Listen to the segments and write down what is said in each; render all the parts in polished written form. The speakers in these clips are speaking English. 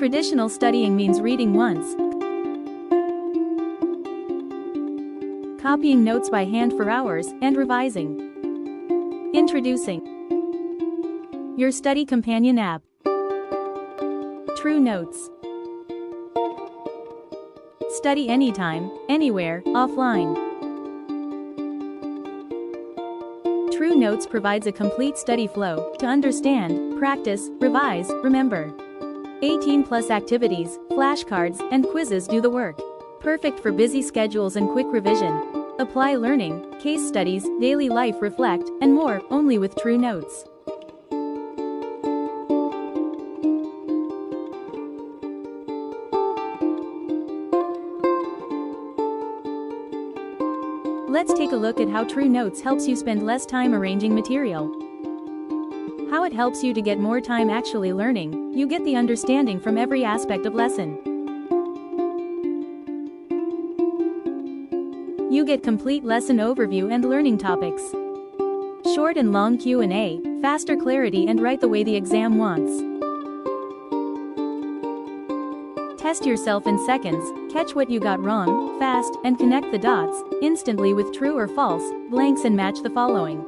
Traditional studying means reading once, copying notes by hand for hours, and revising. Introducing your study companion app, True Notes. Study anytime, anywhere, offline. True Notes provides a complete study flow to understand, practice, revise, remember. 18+ activities, flashcards, and quizzes do the work. Perfect for busy schedules and quick revision. Apply learning, case studies, daily life reflect, and more, only with True Notes. Let's take a look at how True Notes helps you spend less time arranging material. How it helps you to get more time actually learning. You get the understanding from every aspect of lesson. You get complete lesson overview and learning topics. Short and long Q&A, faster clarity and write the way the exam wants. Test yourself in seconds, catch what you got wrong, fast, and connect the dots, instantly with true or false, blanks and match the following.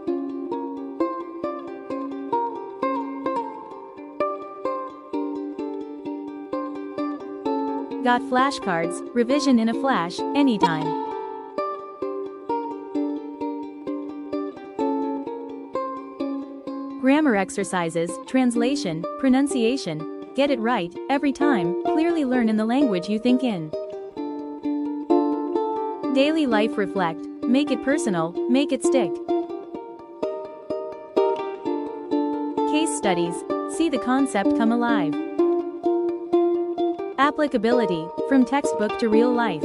Got flashcards, revision in a flash, anytime. Grammar exercises, translation, pronunciation. Get it right, every time, clearly learn in the language you think in. Daily life reflect, make it personal, make it stick. Case studies, see the concept come alive. Applicability, from textbook to real life.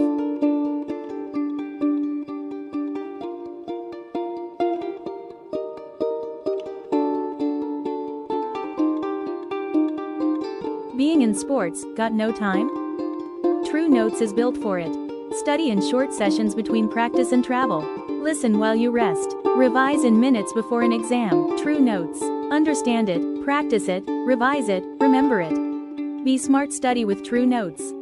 Being in sports, got no time? True Notes is built for it. Study in short sessions between practice and travel. Listen while you rest. Revise in minutes before an exam. True Notes. Understand it, practice it, revise it, remember it. Be smart, study with True Notes.